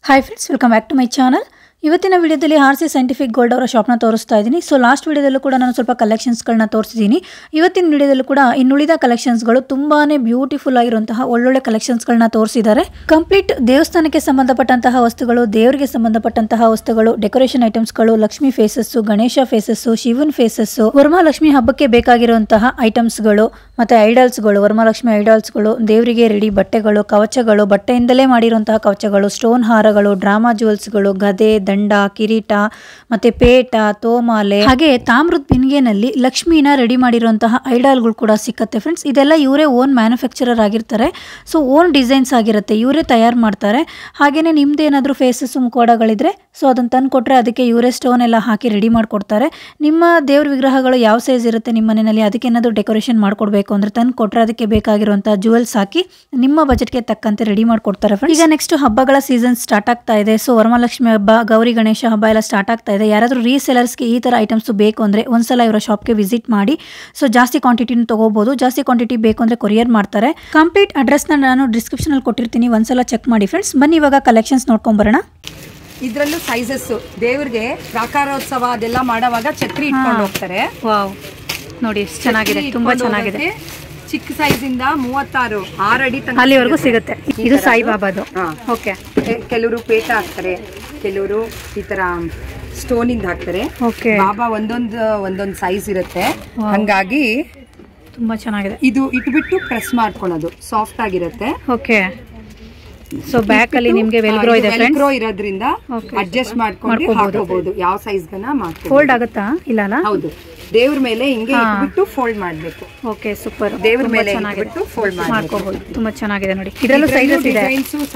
Hi friends, welcome back to my channel. ಇವತ್ತಿನ ವಿಡಿಯೋದಲ್ಲಿ RC scientific gold ಅವರ ಶಾಪ್ನ ತೋರಿಸ್ತಾ ಇದ್ದೀನಿ. ಸೊ ಲಾಸ್ಟ್ ವಿಡಿಯೋದಲ್ಲೂ ಕೂಡ ನಾನು ಸ್ವಲ್ಪ ಕಲೆಕ್ಷನ್ಸ್ಗಳನ್ನ ತೋರಿಸಿದ್ದೀನಿ. ಇವತ್ತಿನ ವಿಡಿಯೋದಲ್ಲೂ ಕೂಡ ಇನ್ನುಳಿದ ಕಲೆಕ್ಷನ್ಸ್ಗಳು ತುಂಬಾನೇ ಬ್ಯೂಟಿಫುಲ್ ಆಗಿರುವಂತಹ ಒಳ್ಳೊಳ್ಳೆ ಕಲೆಕ್ಷನ್ಸ್ಗಳನ್ನ ತೋರಿಸಿದ್ದಾರೆ. ಕಂಪ್ಲೀಟ್ ದೇವಸ್ಥಾನಕ್ಕೆ ಸಂಬಂಧಪಟ್ಟಂತಹ ವಸ್ತುಗಳು, ದೇವರಿಗೆ ಸಂಬಂಧಪಟ್ಟಂತಹ ವಸ್ತುಗಳು, ಡೆಕೋರೇಷನ್ ಐಟಮ್ಸ್ಗಳು, Lakshmi faces, Ganesha faces, Shivan faces, Varamahalakshmi ಹಬ್ಬಕ್ಕೆ ಬೇಕಾಗಿರುವಂತಹ ಐಟಮ್ಸ್ಗಳು, ಮತ್ತೆ ಐಡಲ್ಸ್ಗಳು, ವರಮಹಾಲಕ್ಷ್ಮಿ ಐಡಲ್ಸ್ಗಳು, ದೇವರಿಗೆ ರೆಡಿ ಬಟ್ಟೆಗಳು, ಕವಚಗಳು, ಬಟ್ಟೆಯಿಂದಲೇ ಮಾಡಿರುವಂತಹ ಕವಚಗಳು, ಸ್ಟೋನ್ ಹಾರಗಳು, ಡ್ರಾಮಾ ಜ್ಯುವೆಲ್ಸ್ಗಳು, ಗದೆ, ದಂಡ, ಕಿರೀಟ, ಮತ್ತೆ ಪೇಟ, ತೋಮಾಲೆ, ಹಾಗೆ ತಾಮ್ರದ ಬಿನ್ಗೆನಲ್ಲಿ ಲಕ್ಷ್ಮಿನ ರೆಡಿ ಮಾಡಿರುವಂತಹ ಐಡಾಲ್ಗಳು ಕೂಡ ಸಿಕ್ಕತ್ತೆ ಫ್ರೆಂಡ್ಸ್. ಇದೆಲ್ಲ ಇವರೇ ಓನ್ ಮ್ಯಾನುಫ್ಯಾಕ್ಚರರ್ ಆಗಿರ್ತಾರೆ. ಸೊ ಓನ್ ಡಿಸೈನ್ಸ್ ಆಗಿರುತ್ತೆ, ಇವರೇ ತಯಾರು ಮಾಡ್ತಾರೆ. ಹಾಗೇನೆ ನಿಮ್ದೇನಾದ್ರೂ ಫೇಸಸ್ ಮುಖವಾಡಗಳಿದ್ರೆ ಸೊ ಅದನ್ನ ತಂದು ಕೊಟ್ರೆ ಅದಕ್ಕೆ ಇವರೇ ಸ್ಟೋನ್ ಎಲ್ಲ ಹಾಕಿ ರೆಡಿ ಮಾಡ್ಕೊಡ್ತಾರೆ. ನಿಮ್ಮ ದೇವ್ರ ವಿಗ್ರಹಗಳು ಯಾವ ಸೈಜ್ ಇರುತ್ತೆ ನಿಮ್ಮ ಮನೆಯಲ್ಲಿ, ಅದಕ್ಕೆ ಏನಾದರೂ ಡೆಕೋರೇಷನ್ ಮಾಡ್ಕೊಡ್ಬೇಕು ಅಂದ್ರೆ ತಂದು ಕೊಟ್ರೆ ಅದಕ್ಕೆ ಬೇಕಾಗಿರುವಂತಹ ಜುವೆಲ್ಸ್ ಹಾಕಿ ನಿಮ್ಮ ಬಜೆಟ್ಗೆ ತಕ್ಕಂತೆ ರೆಡಿ ಮಾಡ್ಕೊಡ್ತಾರೆ ಫ್ರೆಂಡ್ಸ್. ಈಗ ನೆಕ್ಸ್ಟ್ ಹಬ್ಬಗಳ ಸೀಸನ್ ಸ್ಟಾರ್ಟ್ ಆಗ್ತಾ ಇದೆ. ಸೊ ವರಮಹಾಲಕ್ಷ್ಮಿ ಹಬ್ಬ, ಗೌರಿ ಗಣೇಶ ಹಬ್ಬ ಎಲ್ಲ ಸ್ಟಾರ್ಟ್ ಆಗ್ತಾ ಇದೆ. ಯಾರಾದರೂ ರೀಸೆಲರ್ಸ್ಗೆ ಈ ತರ ಐಟಮ್ಸ್ ಬೇಕು ಅಂದ್ರೆ ಒಂದ್ಸಲ ಇವರ ಶಾಪ್ಗೆ ವಿಸಿಟ್ ಮಾಡಿ. ಸೊ ಜಾಸ್ತಿ ಕ್ವಾಂಟಿಟಿನ ತಗೋಬಹುದು. ಜಾಸ್ತಿ ಕ್ವಾಂಟಿಟಿ ಬೇಕು ಅಂದ್ರೆ ಕೊರಿಯರ್ ಮಾಡ್ತಾರೆ. ಕಂಪ್ಲೀಟ್ ಅಡ್ರೆಸ್ ನಾನು ಡಿಸ್ಕ್ರಿಪ್ಷನ್ ಅಲ್ಲಿ ಕೊಟ್ಟಿರ್ತೀನಿ, ಒಂದ್ಸಲ ಚೆಕ್ ಮಾಡಿ ಫ್ರೆಂಡ್ಸ್. ಬನ್ನಿ ಇವಾಗ ಕಲೆಕ್ಷನ್ಸ್ ನೋಡ್ಕೊಂಡ್ ಬರೋಣ. ಇದ್ರಲ್ಲೂ ಸೈಜಸ್, ದೇವ್ರಿಗೆ ಪ್ರಾಕಾರೋತ್ಸವ ಅದೆಲ್ಲ ಮಾಡುವಾಗ ಛತ್ರಿ ಇಟ್ಕೊಂಡು ಹೋಗ್ತಾರೆ. ವಾವ್, ನೋಡಿ ಎಷ್ಟು ಚೆನ್ನಾಗಿದೆ, ತುಂಬಾ ಚೆನ್ನಾಗಿದೆ. ಚಿಕ್ಕ ಸೈಜ್ ಇಂದ 36 6 ಅಡಿ ತನಕ ಅಲ್ಲಿವರೆಗೂ ಸಿಗುತ್ತೆ. ಇದು ಸಾಯಿಬಾಬಾದು. ಓಕೆ, ಕೆಲವರು ಪೇಟ ಹಾಕ್ತಾರೆ, ಕೆಲವರು ಈ ತರ ಸ್ಟೋನ್ ಇಂದ ಹಾಕ್ತಾರೆ. ಬಾಬಾ ಒಂದೊಂದು ಸೈಜ್ ಇರುತ್ತೆ, ಹಂಗಾಗಿ ತುಂಬಾ ಚೆನ್ನಾಗಿದೆ. ಇದು ಇಟ್ಬಿಟ್ಟು ಪ್ರೆಸ್ ಮಾಡ್ಕೊಳ್ಳೋದು, ಸಾಫ್ಟ್ ಆಗಿರುತ್ತೆ. ಓಕೆ, ಸೊ ಬ್ಯಾಕ್ ಅಲ್ಲಿ ನಿಮಗೆ ವೆಲ್ಕ್ರೋ ಇದೆ ಫ್ರೆಂಡ್ಸ್. ವೆಲ್ಕ್ರೋ ಇರೋದ್ರಿಂದ ಅಡ್ಜಸ್ಟ್ ಮಾಡ್ಕೊಂಡು ಹಾಕೋಬಹುದು, ಯಾವ ಸೈಜ್ ಗನ ಮಾಡ್ಕೊಳ್ಳಿ. ಫೋಲ್ಡ್ ಆಗುತ್ತಾ? ಇಲ್ಲ ಅಲ್ಲ? ಹೌದು, ದೇವ್ರ ಮೇಲೆ ಹಿಂಗೆ ಇಟ್ಬಿಟ್ಟು ಫೋಲ್ಡ್ ಮಾಡಬೇಕು. Okay, super. ದೇವ್ರ ಮೇಲೆ ಇಟ್ಬಿಟ್ಟು ಫೋಲ್ಡ್ ಮಾಡ್ಕೋಬಹುದು. ತುಂಬಾ ಚೆನ್ನಾಗಿದೆ ನೋಡಿ. ಇದರಲ್ಲೂ ಸೈಜಸ್ ಇದೆ,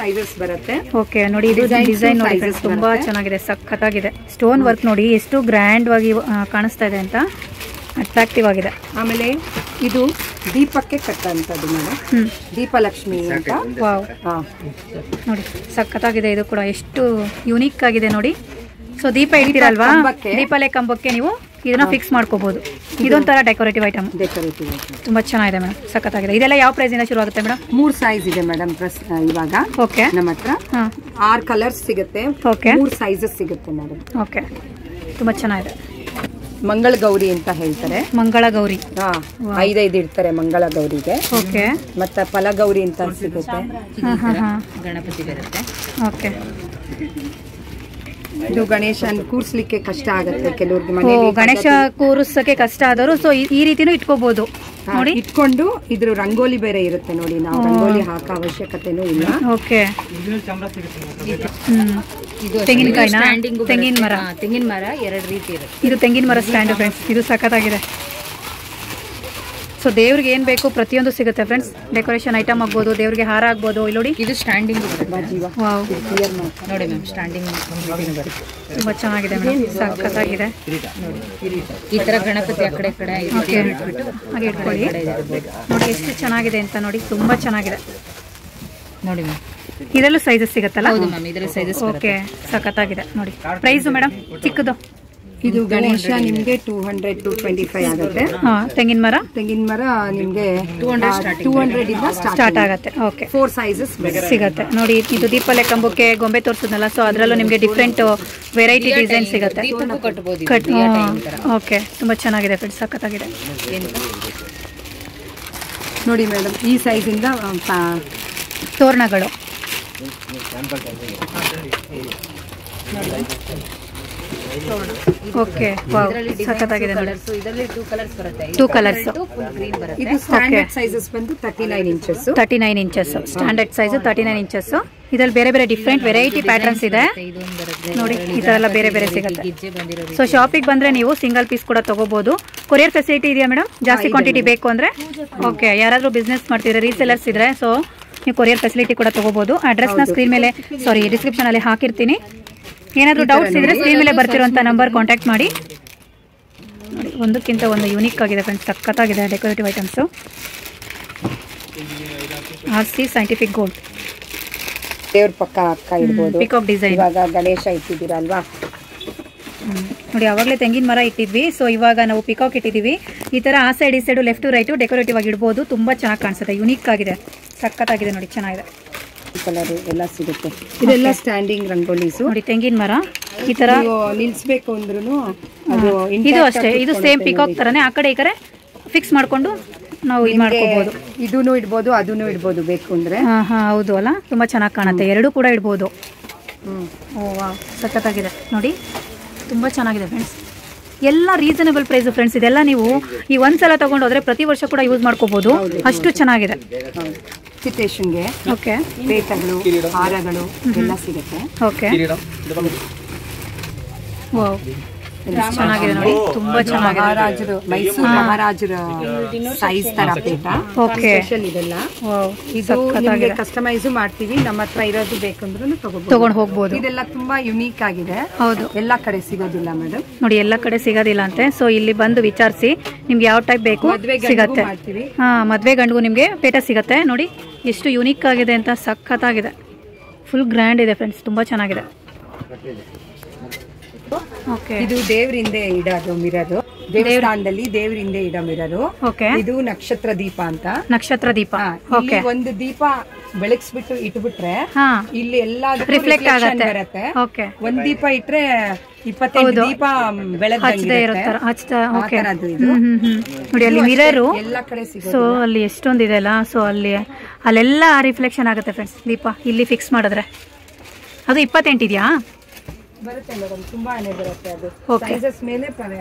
ಸೈಜಸ್ ಬರುತ್ತೆ. ಓಕೆ, ನೋಡಿ ಇದು ಡಿಸೈನ್ ನೋಡಿ ಫ್ರೆಂಡ್ಸ್, ತುಂಬಾ ಚೆನ್ನಾಗಿದೆ, ಸಖತ್ತಾಗಿದೆ. ಸ್ಟೋನ್ ವರ್ಕ್ ನೋಡಿ ಎಷ್ಟು ಗ್ರ್ಯಾಂಡ್ ಆಗಿ ಕಾಣಿಸ್ತಾ ಇದೆ ಅಂತ, ಅಟ್ರಾಕ್ಟಿವ್ ಆಗಿದೆ. ಆಮೇಲೆ ಇದು ದೀಪಕ್ಕೆ ಕಟ್ಟಂತದ್ದು ಮೇಡಮ್, ದೀಪಲಕ್ಷ್ಮಿ ಅಂತ. ವಾವ್, ನೋಡಿ ಸಖತ್ತಾಗಿದೆ. ಇದು ಕೂಡ ಎಷ್ಟು ಯುನೀಕ್ ಆಗಿದೆ ನೋಡಿ. ಸೊ ದೀಪ ಇಡ್ತೀರಲ್ವಾ, ದೀಪಾಲೆ ಕಂಬಕ್ಕೆ ನೀವು ಇದನ್ನ ಫಿಕ್ಸ್ ಮಾಡ್ಕೋಬಹುದು. ಇದೊಂಥರ ಡೆಕೋರೇಟಿವ್ ಐಟಮ್. ತುಂಬಾ ಚೆನ್ನಾಗಿದೆ ಮೇಡಮ್, ಸಖತ್ತಾಗಿದೆ. ಇದೆಲ್ಲ ಯಾವ ಪ್ರೈಸ್ ಇಂದ ಶುರು ಆಗುತ್ತೆ ಮೇಡಮ್? 3 ಸೈಜ್ ಇದೆ ಮೇಡಮ್ ಇವಾಗ. ಓಕೆ, ನಮ್ಮ ಹತ್ರ 6 ಕಲರ್ಸ್ ಸಿಗುತ್ತೆ. ಓಕೆ, 3 ಸೈಜಸ್ ಸಿಗುತ್ತೆ ಮೇಡಮ್. ಓಕೆ, ತುಂಬಾ ಚೆನ್ನಾಗಿದೆ. ಮಂಗಳ ಗೌರಿ ಅಂತ ಹೇಳ್ತಾರೆ. ಮಂಗಳ ಗೌರಿ 5 ಇಡ್ತಾರೆ ಮಂಗಳ ಗೌರಿಗೆ. ಓಕೆ, ಮತ್ತೆ ಫಲಗೌರಿ ಅಂತ ಸಿಗುತ್ತೆ. ಗಣಪತಿ ಬರುತ್ತೆ. ಓಕೆ, ಇದು ಗಣೇಶನ್ ಕೂರ್ಸ್ಲಿಕ್ಕೆ ಕಷ್ಟ ಆಗುತ್ತೆ ಕೆಲವ್ರಿಗೆ, ಮನೆಯಲ್ಲಿ ಗಣೇಶ ಕೂರಿಸಕ್ಕೆ ಕಷ್ಟ ಆದರೂ ಸೊ ಈ ರೀತಿನೂ ಇಟ್ಕೋಬಹುದು ನೋಡಿ. ಇಟ್ಕೊಂಡು ಇದ್ರ ರಂಗೋಲಿ ಬೇರೆ ಇರುತ್ತೆ ನೋಡಿ, ನಾವು ರಂಗೋಲಿ ಹಾಕೋ ಅವಶ್ಯಕತೆನೂ ಇಲ್ಲ. ಓಕೆ, ಇದು ತೆಂಗಿನಕಾಯಿನ, ತೆಂಗಿನ ಮರ 2 ರೀತಿ ಇರುತ್ತೆ. ಇದು ತೆಂಗಿನ ಮರ ಸ್ಟ್ಯಾಂಡ್ ಫ್ರೆಂಡ್ಸ್, ಇದು ಸಖತ್ತಾಗಿದೆ. ಸೊ ದೇವ್ರಿಗೆ ಏನ್ ಬೇಕು ಪ್ರತಿಯೊಂದು ಸಿಗುತ್ತೆ ಫ್ರೆಂಡ್ಸ್. ಡೆಕೋರೇಷನ್ ಐಟಮ್ ಆಗ್ಬೋದು, ದೇವ್ರಿಗೆ ಹಾರ ಆಗ್ಬೋದು. ಇಲ್ಲಿ ನೋಡಿ, ಇದು ಸ್ಟ್ಯಾಂಡಿಂಗ್ ನೋಡಿ ಮ್ಯಾಮ್, ಸ್ಟ್ಯಾಂಡಿಂಗ್ ತುಂಬಾ ಚೆನ್ನಾಗಿದೆ ಮೇಡಮ್, ಸಖತ್ತಾಗಿದೆ. ಈ ತರ ಗಣಪತಿ ಆ ಕಡೆ ಹಾಗೆ ಇಟ್ಕೊಳ್ಳಿ. ನೋಡಿ ಎಷ್ಟು ಚೆನ್ನಾಗಿದೆ ಅಂತ ನೋಡಿ, ತುಂಬಾ ಚೆನ್ನಾಗಿದೆ ನೋಡಿ ಮ್ಯಾಮ್. ಇದರಲ್ಲೂ ಸೈಜಸ್ ಸಿಗುತ್ತಲ್ಲ? ಓಕೆ, ಸಖತ್ತಾಗಿದೆ ನೋಡಿ. ಪ್ರೈಸ್ ಮೇಡಮ್ ಚಿಕ್ಕದು? ಇದು ಗಣೇಶ ನಿಮ್ಗೆ 200-225 ಆಗುತ್ತೆ. ತೆಂಗಿನ ಮರ ನಿಮ್ಗೆ 200 ಇಂದ ಸ್ಟಾರ್ಟ್ ಆಗುತ್ತೆ. ಓಕೆ, 4 ಸೈಜಸ್ ಸಿಗುತ್ತೆ ನೋಡಿ. ಇದು ದೀಪಾಲೆ ಕಂಬಕ್ಕೆ ಗೊಂಬೆ ತೋರಿಸಿದ್ನಲ್ಲ, ಸೊ ಅದರಲ್ಲೂ ನಿಮ್ಗೆ ಡಿಫ್ರೆಂಟ್ ವೆರೈಟಿ ಡಿಸೈನ್ ಸಿಗುತ್ತೆ. ಓಕೆ, ತುಂಬಾ ಚೆನ್ನಾಗಿದೆ ಫ್ರೆಂಡ್ಸ್, ಸಖತ್ತಾಗಿದೆ ನೋಡಿ ಮೇಡಮ್. ಈ ಸೈಜ್ ಇಂದ ತೋರಣಗಳು ಓಕೆ, ಸಖತ್ತಾಗಿದೆ ನೋಡಿ. 2 ಕಲರ್ಸ್. ಇದು ಸ್ಟ್ಯಾಂಡರ್ಡ್ ಸೈಜಸ್ ಬಂದು 39 ಇಂಚಸ್ ಸ್ಟ್ಯಾಂಡರ್ಡ್ ಸೈಜ್ 39 ಇಂಚಸ್. ಇದ್ರಲ್ಲಿ ಬೇರೆ ಬೇರೆ ಡಿಫ್ರೆಂಟ್ ವೆರೈಟಿ ಪ್ಯಾಟರ್ನ್ಸ್ ಇದೆ ನೋಡಿ. ಈ ತರ ಎಲ್ಲ ಬೇರೆ ಬೇರೆ ಸಿಗುತ್ತೆ. ಸೊ ಶಾಪಿಗೆ ಬಂದ್ರೆ ನೀವು ಸಿಂಗಲ್ ಪೀಸ್ ಕೂಡ ತಗೋಬಹುದು. ಕೊರಿಯರ್ ಫೆಸಿಲಿಟಿ ಇದೆಯಾ ಮೇಡಮ್? ಜಾಸ್ತಿ ಕ್ವಾಂಟಿಟಿ ಬೇಕು ಅಂದ್ರೆ? ಓಕೆ, ಯಾರಾದ್ರೂ ಬಿಸ್ನೆಸ್ ಮಾಡ್ತಿದ್ರೆ, ರೀಸೆಲರ್ಸ್ ಇದ್ರೆ, ಸೊ ನೀವು ಕೊರಿಯರ್ ಫೆಸಿಲಿಟಿ ಕೂಡ ತಗೋಬಹುದು. ಅಡ್ರೆಸ್ ನ ಸ್ಕ್ರೀನ್ ಮೇಲೆ, ಸಾರಿ ಡಿಸ್ಕ್ರಿಪ್ಷನ್ ಅಲ್ಲಿ ಹಾಕಿರ್ತೀನಿ. ಏನಾದರೂ ಡೌಟ್ಸ್ ಇದ್ರೆ ಸ್ಕ್ರೀನ್ ಮೇಲೆ ಬರ್ತಿರುವಂಥ ನಂಬರ್ ಕಾಂಟ್ಯಾಕ್ಟ್ ಮಾಡಿ. ನೋಡಿ, ಒಂದಕ್ಕಿಂತ ಒಂದು ಯೂನಿಕ್ ಆಗಿದೆ ಫ್ರೆಂಡ್ಸ್, ಸಖತ್ತಾಗಿದೆ decorative items. RC scientific gold. ದೇವ್ರ ಪಕ್ಕ ಅಕ್ಕ ಇಡ್ಬೋದು, ಪಿಕಾಕ್ ಡಿಸೈನ್. ಇವಾಗ ಗಣೇಶ ಇಟ್ಟಿದ್ದೀರಲ್ವಾ ನೋಡಿ, ಆವಾಗಲೇ ತೆಂಗಿನ ಮರ ಇಟ್ಟಿದ್ವಿ. ಸೊ ಇವಾಗ ನಾವು ಪಿಕಾಕ್ ಇಟ್ಟಿದ್ದೀವಿ. ಈ ಥರ ಆ ಸೈಡ್ ಈ side left to right decorative ಆಗಿ ಇಡ್ಬೋದು. ತುಂಬ ಚೆನ್ನಾಗಿ ಕಾಣಿಸುತ್ತೆ, ಯುನೀಕ್ ಆಗಿದೆ, ಸಖತ್ತಾಗಿದೆ ನೋಡಿ, ಚೆನ್ನಾಗಿದೆ. ಕಲರ್ ಎಲ್ಲ ಸಿಗುತ್ತೆ. ಇದೆಲ್ಲ ಸ್ಟ್ಯಾಂಡಿಂಗ್ ರಂಗೋಲೀಸು. ನೋಡಿ ತೆಂಗಿನ ಮರ ಈ ತರ ನಿಲ್ಸ್ಬೇಕು ಅಂದ್ರೂ ಅದು ಇದು ಅಷ್ಟೇ, ಇದು ಸೇಮ್ ಪಿಕಾಕ್ ತರನೇ ಆ ಕಡೆ ಈ ಕಡೆ ಫಿಕ್ಸ್ ಮಾಡ್ಕೊಂಡು ನಾವು ಇದು ಮಾಡ್ಕೋಬಹುದು. ಇದೂನು ಇಡ್ಬೋದು, ಅದೂನು ಇಡ್ಬೋದು ಬೇಕು ಅಂದ್ರೆ. ಹೌದು ಅಲ್ಲ, ತುಂಬಾ ಚೆನ್ನಾಗಿ ಕಾಣುತ್ತೆ. ಎರಡು ಕೂಡ ಇಡ್ಬೋದು. ಓ ವಾವ್, ಸಖತ್ತಾಗಿದೆ ನೋಡಿ, ತುಂಬಾ ಚೆನ್ನಾಗಿದೆ ಫ್ರೆಂಡ್ಸ್. ಎಲ್ಲ ರೀಸನಬಲ್ ಪ್ರೈಸ್ ಫ್ರೆಂಡ್ಸ್. ಇದೆಲ್ಲ ನೀವು ಈ ಒಂದ್ಸಲ ತಗೊಂಡು ಹೋದ್ರೆ ಪ್ರತಿ ವರ್ಷ ಕೂಡ ಯೂಸ್ ಮಾಡ್ಕೋಬಹುದು, ಅಷ್ಟು ಚೆನ್ನಾಗಿದೆ. ಸಿಟೇಷನ್ಗೆ ಓಕೆ, ಪೇಟಗಳು, ಹಾರಗಳು ಎಲ್ಲ ಸಿಗುತ್ತೆ. ಓಕೆ, ವಾವ್ ಚೆನ್ನಾಗಿದೆ ನೋಡಿ, ತುಂಬಾ ಚೆನ್ನಾಗಿದೆ. ಮಹಾರಾಜರು, ಮೈಸೂರು ಮಹಾರಾಜರ ಸೈಜ್ ತರ ಪೇಟ. ಓಕೆ, ಸ್ಪೆಷಲ್ ಇದೆಲ್ಲ. ಇದು ನಿಮಗೆ ಕಸ್ಟಮೈಸ್ ಮಾಡ್ತೀವಿ, ನಮ್ಮ ಹತ್ರ ಇರೋದು ಬೇಕಂದ್ರೂ ತಗೊಂಡು ಹೋಗ್ಬೋದು. ಇದೆಲ್ಲ ತುಂಬಾ ಯುನೀಕ್ ಆಗಿದೆ. ಹೌದು, ಎಲ್ಲಾ ಕಡೆ ಸಿಗೋದಿಲ್ಲ ಮೇಡಮ್. ನೋಡಿ ಎಲ್ಲ ಕಡೆ ಸಿಗೋದಿಲ್ಲ ಅಂತೆ. ಸೊ ಇಲ್ಲಿ ಬಂದು ವಿಚಾರಿಸಿ, ನಿಮ್ಗೆ ಯಾವ ಟೈಪ್ ಬೇಕು ಸಿಗತ್ತೆ. ಮದ್ವೆ ಗಂಡಿಗೂ ನಿಮ್ಗೆ ಪೇಟ ಸಿಗತ್ತೆ. ನೋಡಿ ಎಷ್ಟು ಯುನೀಕ್ ಆಗಿದೆ ಅಂತ, ಸಖತ್ತಾಗಿದೆ. ಫುಲ್ ಗ್ರ್ಯಾಂಡ್ ಇದೆ ಫ್ರೆಂಡ್ಸ್, ತುಂಬಾ ಚೆನ್ನಾಗಿದೆ. ಇದು ದೇವರಿಂದ ಇಡೋದು ಮಿರರು, ದೇವಸ್ಥಾನದಲ್ಲಿ ದೇವರಿಂದ ಇಡೋ ಮಿರರು. ಇದು ನಕ್ಷತ್ರ ದೀಪ ಅಂತ. ನಕ್ಷತ್ರ ದೀಪ. ಒಂದು ದೀಪ ಬೆಳಗ್ಸ್ಬಿಟ್ಟು ಇಟ್ಬಿಟ್ರೆ ಇಲ್ಲಿ ಎಲ್ಲ ರಿಫ್ಲೆಕ್ಟ್ ಆಗುತ್ತೆ. ಬರುತ್ತೆ. ಒಂದ್ ದೀಪ ಇಟ್ರೆ 25 ದೀಪ ಬೆಳಗ್ಗೆ ನೋಡಿ ಅಲ್ಲಿ ಮಿರರು ಎಲ್ಲ ಕಡೆ ಸಿಗುತ್ತೆ. ಸೊ ಅಲ್ಲಿ ಎಷ್ಟೊಂದಿದೆ ಅಲ್ಲ, ಸೊ ಅಲ್ಲೆಲ್ಲ ರಿಫ್ಲೆಕ್ಷನ್ ಆಗುತ್ತೆ ಫ್ರೆಂಡ್ಸ್. ದೀಪ ಇಲ್ಲಿ ಫಿಕ್ಸ್ ಮಾಡಿದ್ರೆ ಅದು 28 ಇದೆಯಾ? ಬರುತ್ತೆ ಮೇಡಮ್, ತುಂಬಾನೇ ಬರುತ್ತೆ. ಅದು ಸೈಜಸ್ ಮೇಲೆ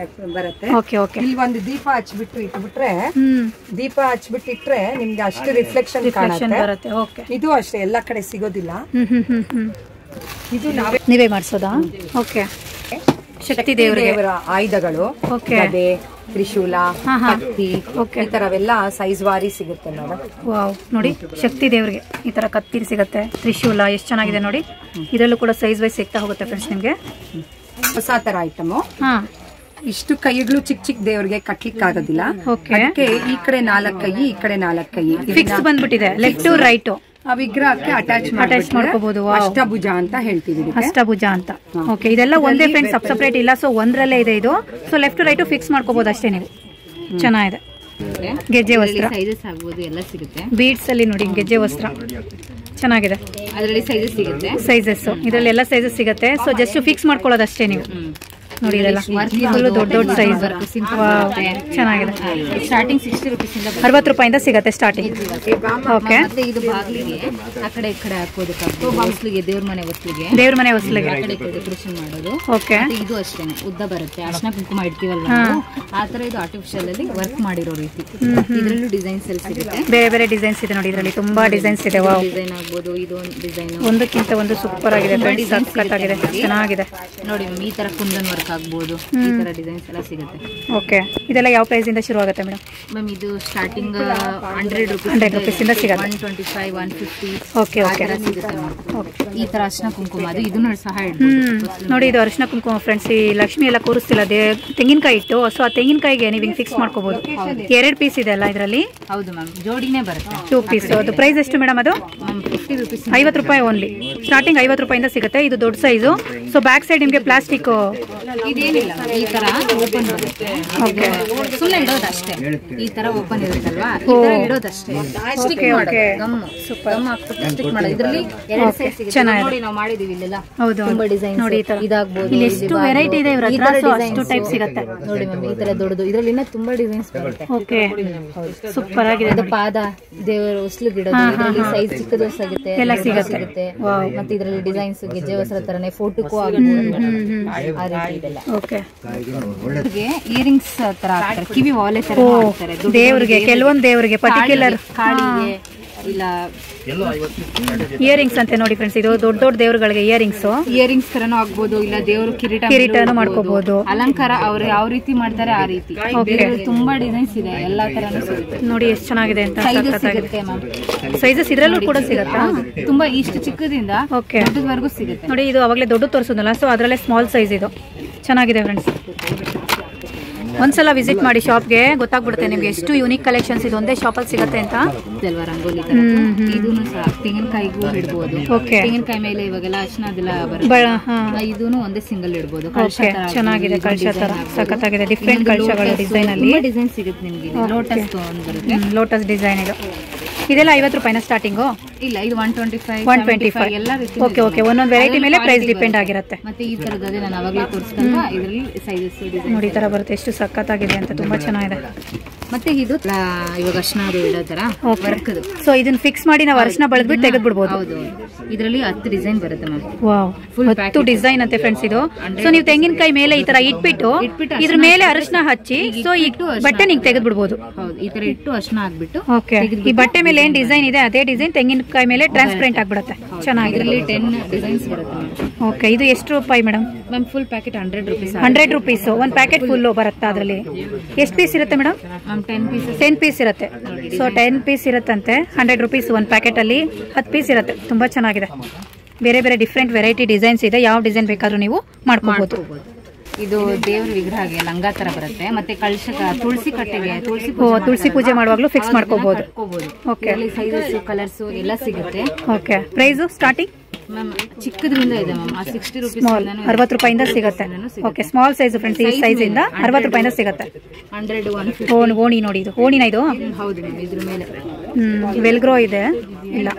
ಬರುತ್ತೆ. ಇಲ್ಲಿ ಒಂದು ದೀಪ ಹಚ್ಬಿಟ್ಟು ಇಟ್ಬಿಟ್ರೆ, ದೀಪ ಹಚ್ಬಿಟ್ಟು ಇಟ್ರೆ ನಿಮ್ಗೆ ಅಷ್ಟು ರಿಫ್ಲೆಕ್ಷನ್ ಬರುತ್ತೆ. ಇದು ಅಷ್ಟೇ, ಎಲ್ಲಾ ಕಡೆ ಸಿಗೋದಿಲ್ಲ. ಇದು ನೀವೇ ಮಾಡಿಸೋದಾ? ಓಕೆ, ಶಕ್ತಿ ದೇವರ ಆಯುಧಗಳು, ಗದೆ, ತ್ರಿಶೂಲ, ಕತ್ತಿ, ಈ ತರವೆಲ್ಲ ಸೈಜ್ ವಾರಿ ಸಿಗುತ್ತೆ ಮೇಡಮ್. ವಾವ್, ನೋಡಿ ಶಕ್ತಿ ದೇವರಿಗೆ ಈ ತರ ಕತ್ತಿ ಸಿಗುತ್ತೆ, ತ್ರಿಶೂಲ ಎಷ್ಟು ಚೆನ್ನಾಗಿದೆ ನೋಡಿ. ಇದರಲ್ಲೂ ಕೂಡ ಸೈಜ್ ವೈಸ್ ಸಿಗ್ತಾ ಹೋಗುತ್ತೆ ಫ್ರೆಂಡ್ಸ್ ನಿಮ್ಗೆ. ಹೊಸ ತರ ಐಟಮ್. ಇಷ್ಟು ಕೈಗಳು ಚಿಕ್ಕ ಚಿಕ್ಕ ದೇವರಿಗೆ ಕಟ್ಲಿಕ್ಕೆ ಆಗೋದಿಲ್ಲ. ಅದಕ್ಕೆ ಈ ಕಡೆ 4 ಕೈ, ಈ ಕಡೆ 4 ಕೈ ಫಿಕ್ಸ್ ಬಂದ್ಬಿಟ್ಟಿದೆ, ಲೆಫ್ಟ್ ಟು ರೈಟ್. ಆ ವಿಗ್ರಹಕ್ಕೆ ಅಟ್ಯಾಚ್ ಮಾಡ್ಕೋಬಹುದು. ಅಷ್ಟಭುಜ ಅಂತ ಹೇಳ್ತೀವಿ, ಅಷ್ಟಭುಜ ಅಂತ. ಓಕೆ, ಇದೆಲ್ಲ ಒಂದೇ ಫ್ರೆಂಡ್ಸ್, ಸಪ್ರೇಟ್ ಇಲ್ಲ. ಸೊ ಒಂದ್ರಲ್ಲೇ ಇದೆ ಇದು. ಸೊ ಲೆಫ್ಟ್ ರೈಟ್ ಫಿಕ್ಸ್ ಮಾಡ್ಕೋಬಹುದು ಅಷ್ಟೇ ನೀವು. ಚೆನ್ನಾಗಿದೆ. ಗೆಜ್ಜೆ ವಸ್ತ್ರ ಸೈಜಸ್ ಆಗ್ಬೋದು, ಎಲ್ಲ ಸಿಗುತ್ತೆ. ಬೀಡ್ಸ್ ಅಲ್ಲಿ ನೋಡಿ ಗೆಜ್ಜೆ ವಸ್ತ್ರ ಚೆನ್ನಾಗಿದೆ. ಅದರಲ್ಲಿ ಸೈಜಸ್ ಸಿಗುತ್ತೆ, ಸೈಜಸ್ ಇದರಲ್ಲಿ ಎಲ್ಲ ಸೈಜಸ್ ಸಿಗುತ್ತೆ. ಸೊ ಜಸ್ಟ್ ಫಿಕ್ಸ್ ಮಾಡ್ಕೊಳ್ಳೋದು ಅಷ್ಟೇ ನೀವು. ನೋಡಿ ಇದೆಲ್ಲ ದೊಡ್ಡ ದೊಡ್ಡ ಸೈಜ್, ಚೆನ್ನಾಗಿದೆ. ಸ್ಟಾರ್ಟಿಂಗ್ 60 ರೂಪೀಸ್ ಇಂದ 60 ರೂಪಾಯಿಂದ ಸಿಗುತ್ತೆ ಸ್ಟಾರ್ಟಿಂಗ್. ಓಕೆ, ಇದು ಬಾಗಿಲಿಗೆ ಆ ಕಡೆ ಈ ಕಡೆ ಹಾಕೋದಕ್ಕೆ, ಹೊಸ್ಲಿಗೆ ದೇವ್ರ ಮನೆ ಹೊಸ್ಲಿಗೆ, ದೇವ್ರ ಮನೆ ಹೊಸ್ಲಿಗೆ ಡೆಕೋರೇಷನ್ ಮಾಡೋದು. ಓಕೆ, ಇದು ಅಷ್ಟೇ ಉದ್ದ ಬರುತ್ತೆ. ಅರ್ಶನ ಕುಂಕುಮ ಇಡ್ತೀವಲ್ಲ ನಾವು, ಆ ತರ ಇದು ಆರ್ಟಿಫಿಷಿಯಲ್ ಅಲ್ಲಿ ವರ್ಕ್ ಮಾಡಿರೋ ರೀತಿ. ಇದರಲ್ಲೂ ಡಿಸೈನ್ಸ್ ಎಲ್ಲ ಸಿಗುತ್ತೆ, ಬೇರೆ ಬೇರೆ ಡಿಸೈನ್ಸ್ ಇದೆ ನೋಡಿ. ಇದರಲ್ಲಿ ತುಂಬಾ ಡಿಸೈನ್ಸ್ ಇದೆ. ಡಿಸೈನ್ ಆಗ್ಬೋದು, ಇದು ಡಿಸೈನ್ ಒಂದಕ್ಕಿಂತ ಒಂದು ಸೂಪರ್ ಆಗಿದೆ, ಸಖತ್ತಾಗಿದೆ, ಚೆನ್ನಾಗಿದೆ. ನೋಡಿ ಈ ತರ ಕುಂದನ್ ವರ್ಕ್ ಆಗ್ಬೋದು, ಈ ತರ ಡಿಸೈನ್ಸ್ ಎಲ್ಲ ಸಿಗುತ್ತೆ. ಓಕೆ, ಇದೆಲ್ಲ ಯಾವ ಪ್ರೈಸ್ ಇಂದ ಶುರು ಆಗುತ್ತೆ ಮೇಡಮ್? ಮ್ಯಾಮ್ ಇದು ಸ್ಟಾರ್ಟಿಂಗ್ 100 ರೂಪೀಸ್ ಇಂದ ಸಿಗುತ್ತೆ. 125, 150 ಓಕೆ ಓಕೆ ಸಿಗುತ್ತೆ. ಈ ತರ ಅರ್ಶನ ಕುಂಕುಮ, ಅದು ಇದನ್ನು ಸಹ ನೋಡಿ. ಇದು ಅರಿಶಿನ ಕುಂಕುಮ ಫ್ರೆಂಡ್ಸ್. ಈ ಲಕ್ಷ್ಮಿ ಎಲ್ಲ ಕೂರಿಸ್ತಿಲ್ಲ, ತೆಂಗಿನಕಾಯಿ ಇಟ್ಟು. ಸೊ ಆ ತೆಂಗಿನಕಾಯಿಗೆ ನೀವು ಹಿಂಗೆ ಫಿಕ್ಸ್ ಮಾಡ್ಕೋಬಹುದು. 2 ಪೀಸ್ ಇದೆ ಅಲ್ಲ ಇದರಲ್ಲಿ? ಹೌದು ಮ್ಯಾಮ್, ಜೋಡಿನೇ ಬರುತ್ತೆ. 2 ಪೀಸ್. ಅದು ಪ್ರೈಸ್ ಎಷ್ಟು ಮೇಡಮ್? ಅದು 50 ರೂಪೀಸ್, 50 ರೂಪಾಯಿ ಓನ್ಲಿ. ಸ್ಟಾರ್ಟಿಂಗ್ 50 ರೂಪಾಯಿಂದ ಸಿಗುತ್ತೆ. ಇದು ದೊಡ್ಡ ಸೈಜು. ಸೊ ಬ್ಯಾಕ್ ಸೈಡ್ ನಿಮಗೆ ಪ್ಲಾಸ್ಟಿಕ್ ಇದೇನಿಲ್ಲ, ಈ ತರ ಓಪನ್ ಬರುತ್ತೆ. ಸುಮ್ಮನೆ ಇಡೋದಷ್ಟೇ, ಈ ತರ ಓಪನ್ ಇರುತ್ತಲ್ವಾ, ಈ ತರ ಇಡೋದಷ್ಟೇ. ಸ್ಟಿಕ್ ಮಾಡೋದು, ಗಮ್ ಹಾಕ್ಬಿಟ್ಟು ಸ್ಟಿಕ್ ಮಾಡೋದು. ಇದರಲ್ಲಿ 2 ಸೈಜ್ ಸಿಗುತ್ತೆ ನೋಡಿ, ನಾವು ಮಾಡಿದೀವಿ ಇಲ್ಲೆಲ್ಲ. ತುಂಬಾ ಡಿಸೈನ್ ನೋಡಿ, ಇದಾಗಬಹುದು. ಇಲ್ಲಿ ಎಷ್ಟು ವೆರೈಟಿ ಇದೆ ಇವರ ಹತ್ರ. ಸೊ ಅಷ್ಟು ಟೈಪ್ ಸಿಗುತ್ತೆ ನೋಡಿ ಮ್ಯಾಮ್. ಈ ತರ ದೊಡ್ಡದು, ಇದರಲ್ಲಿ ಇನ್ನ ತುಂಬಾ ಡಿಸೈನ್ಸ್ ಬರುತ್ತೆ. ಓಕೆ, ಸೂಪರ್ ಆಗಿದೆ. ಅದು ಪಾದ ದೇವರ ಹೊಸ್ಲಿಗೆ ಇಡೋದು, ಇದರಲ್ಲಿ ಸೈಜ್ ಚಿಕ್ಕದು ಸಿಗುತ್ತೆ, ಎಲ್ಲ ಸಿಗುತ್ತೆ. ಮತ್ತೆ ಇದರಲ್ಲಿ ಡಿಸೈನ್ಸ್ ಗೆಜ್ಜೆ ವಸ್ತ್ರ ತರನೇ ಫೋಟೋಕ್ಕೂ ಆಗಬಹುದು, ಆ ರೀತಿ ಇದೆಲ್ಲ. ಓಕೆ, ಇಯರಿಂಗ್ಸ್ ತರ ಹಾಕ್ತಾರೆ, ಕಿವಿ ವಾಲೆ ತರ ಮಾಡ್ತಾರೆ ದೇವರಿಗೆ. ಕೆಲವೊಂದು ದೇವರಿಗೆ ಪರ್ಟಿಕ್ಯುಲರ್ ಕಾಳಿಗೆ ಇಲ್ಲ ಇಯರಿಂಗ್ಸ್ ಅಂತ ನೋಡಿ ಫ್ರೆಂಡ್ಸ್. ಇದು ದೊಡ್ಡ ದೊಡ್ಡ ದೇವರುಗಳಿಗೆ ಇಯರಿಂಗ್ಸ್ ತರನೂ ಆಗ್ಬೋದು, ಇಲ್ಲ ದೇವರು ಕಿರೀಟನೂ ಮಾಡ್ಕೋಬಹುದು. ಅಲಂಕಾರ ಅವ್ರು ಯಾವ ರೀತಿ ಮಾಡ್ತಾರೆ ಆ ರೀತಿ. ತುಂಬಾ ಡಿಸೈನ್ಸ್ ಇದೆ, ಎಲ್ಲಾ ತರನು ಸಿಗುತ್ತೆ ನೋಡಿ. ಎಷ್ಟು ಚೆನ್ನಾಗಿದೆ ಅಂತ. ಸಿಗುತ್ತೆ ಮ್ಯಾಮ್, ಸೈಜಸ್ ಇದ್ರಲ್ಲೂ ಕೂಡ ಸಿಗುತ್ತಾ? ತುಂಬಾ ಇಷ್ಟು ಚಿಕ್ಕದಿಂದ ದೊಡ್ಡದವರೆಗೂ ಸಿಗುತ್ತೆ ನೋಡಿ. ಇದು ಅವಾಗಲೇ ದೊಡ್ಡ ತೋರಿಸೋದಲ್ಲ, ಸೊ ಅದರಲ್ಲೇ ಸ್ಮಾಲ್ ಸೈಜ್. ಇದು ಚೆನ್ನಾಗಿದೆ ಫ್ರೆಂಡ್ಸ್. ಒಂದ್ಸಲ ವಿಸಿಟ್ ಮಾಡಿ ಶಾಪ್ಗೆ, ಗೊತ್ತಾಗ್ಬಿಡುತ್ತೆ ನಿಮ್ಗೆ ಎಷ್ಟು ಯೂನಿಕ್ ಕಲೆಕ್ಷನ್ಸ್ ಇದು ಒಂದೇ ಶಾಪಲ್ಲಿ ಸಿಗುತ್ತೆ ಅಂತ. ರಂಗೋಲಿ ಇದೂನು ಸಹ ತೆಂಗಿನಕಾಯಿಗೂ ಇಡ್ಬೋದು. ತೆಂಗಿನಕಾಯಿ ಮೇಲೆ ಇವಾಗೆಲ್ಲ ಅರ್ಶನ ಅದೆಲ್ಲ ಬರುತ್ತೆ, ಇದೂನು ಒಂದೇ ಸಿಂಗಲ್ ಇಡ್ಬೋದು. ಚೆನ್ನಾಗಿದೆ, ಕಳಶ ತರ ಸಖತ್ತಾಗಿದೆ. ಡಿಫ್ರೆಂಟ್ ಕಳಶಗಳ ಡಿಸೈನ್ ಅಲ್ಲಿ ಡಿಸೈನ್ ಸಿಗುತ್ತೆ ನಿಮ್ಗೆ. ಲೋಟಸ್ ಬರುತ್ತೆ, ಲೋಟಸ್ ಡಿಸೈನ್ ಇದು. ಇದೆಲ್ಲ 50 ರೂಪಾಯಿನ ಸ್ಟಾರ್ಟಿಂಗು? ಇಲ್ಲ, ಇದು 125 ಎಲ್ಲ ರೀತಿ. ಓಕೆ ಓಕೆ, ಒಂದೊಂದು ವೆರೈಟಿ ಮೇಲೆ ಪ್ರೈಸ್ ಡಿಪೆಂಡ್ ಆಗಿರುತ್ತೆ. ಮತ್ತೆ ಈ ತರದ್ದು ಅದೇ ನಾನು ಅವಾಗಲೇ ತೋರಿಸ್ಕೊಂಡ ಇದರಲ್ಲಿ ಸೈಜಸ್ ನೋಡಿ ಈ ತರ ಬರುತ್ತೆ. ಎಷ್ಟು ಸಖತ್ತಾಗಿದೆ ಅಂತ, ತುಂಬಾ ಚೆನ್ನಾಗಿದೆ. ಮತ್ತೆ ಇದು ಇವಾಗ ಅರ್ಶನ ಇಡೋ ತರ ವರ್ಕ್ದು. ಸೊ ಇದನ್ನ ಫಿಕ್ಸ್ ಮಾಡಿ ನಾವು ಅರ್ಶನ ಬಳದ್ಬಿಟ್ಟು ತೆಗೆದು ಬಿಡ್ಬೋದು. ಹೌದು, ಇದರಲ್ಲಿ 10 ಡಿಸೈನ್ ಬರುತ್ತೆ ಮ್ಯಾಮ್. ವಾವ್, 10 ಡಿಸೈನ್ ಅಂತೆ ಫ್ರೆಂಡ್ಸ್ ಇದು. ಸೊ ನೀವು ತೆಂಗಿನಕಾಯಿ ಮೇಲೆ ಈ ತರ ಇಟ್ಬಿಟ್ಟು ಇದ್ರ ಮೇಲೆ ಅರಿಶಿನ ಹಚ್ಚಿ ಸೊ ಈ ಬಟ್ಟೆ ನೀವು ತೆಗೆದು ಬಿಡ್ಬೋದು. ಹೌದು, ಈ ತರ ಇಟ್ಟು ಅರ್ಶನ ಹಾಕ್ಬಿಟ್ಟು ಓಕೆ, ಈ ಬಟ್ಟೆ ಮೇಲೆ ಏನ್ ಡಿಸೈನ್ ಇದೆ ಅದೇ ಡಿಸೈನ್ ತೆಂಗಿನಕಾಯಿ ಮೇಲೆ ಟ್ರಾನ್ಸ್ಪರೆಂಟ್ ಆಗ್ಬಿಡುತ್ತೆ. ಚೆನ್ನಾಗಿದೆ. ಇದರಲ್ಲಿ 10 ಡಿಸೈನ್ಸ್ ಬರುತ್ತೆ. ಓಕೆ, ಇದು ಎಷ್ಟು ರೂಪಾಯಿ madam? Ma'am full packet 100 rupees. 100 rupees ಒಂದು ಪ್ಯಾಕೆಟ್ ಫುಲ್ ಬರುತ್ತೆ. ಅದರಲ್ಲಿ ಎಷ್ಟು ಪೀಸ್ ಇರುತ್ತೆ ಮೇಡಮ್? 10 ಪೀಸ್ ಇರುತ್ತೆ. ಸೊ 10 ಪೀಸ್ ಇರುತ್ತಂತೆ. 100 ರೂಪೀಸ್ ಒಂದು ಪ್ಯಾಕೆಟ್ ಅಲ್ಲಿ 10 ಪೀಸ್ ಇರುತ್ತೆ. ತುಂಬಾ ಚೆನ್ನಾಗಿದೆ. ಬೇರೆ ಬೇರೆ ಡಿಫ್ರೆಂಟ್ ವೆರೈಟಿ ಡಿಸೈನ್ಸ್ ಇದೆ. ಯಾವ ಡಿಸೈನ್ ಬೇಕಾದ್ರೂ ನೀವು ಮಾಡ್ಕೋಬಹುದು. ಇದು ದೇವ್ರ ವಿಗ್ರಹಗೆ ಲಂಗ ತರ ಬರುತ್ತೆ. ಮತ್ತೆ ಕಳಶ ತುಳಸಿ ಕಟ್ಟೆಗೆ ತುಳಸಿ ಪೂಜೆ ಮಾಡುವಾಗಲೂ ಫಿಕ್ಸ್ ಮಾಡ್ಕೋಬಹುದು. ಓಕೆ, ಸೈಜಸ್ ಕಲರ್ಸ್ ಎಲ್ಲ ಸಿಗುತ್ತೆ. ಓಕೆ, ಪ್ರೈಸ್ ಸ್ಟಾರ್ಟಿಂಗ್ ಮ್ಯಾಮ್ ಚಿಕ್ಕದ್ರಿಂದ ಇದೆ ಮ್ಯಾಮ್. 60 ರೂಪೀಸ್ 60 ರೂಪಾಯಿಂದ ಸಿಗುತ್ತೆ. Okay, small size friends. ಈ ಸೈಜ್ ಇಂದ 60 ರೂಪಾಯಿಂದ ಸಿಗುತ್ತೆ. 100 150. ಓಣಿ ನೋಡಿ, ಇದು ಓಣಿನ ಇದು? ಹೌದು ಮ್ಯಾಮ್, ಇದ್ರ ಮೇಲೆ ವೆಲ್ಗ್ರೋ ಇದೆ ಇಲ್ಲ.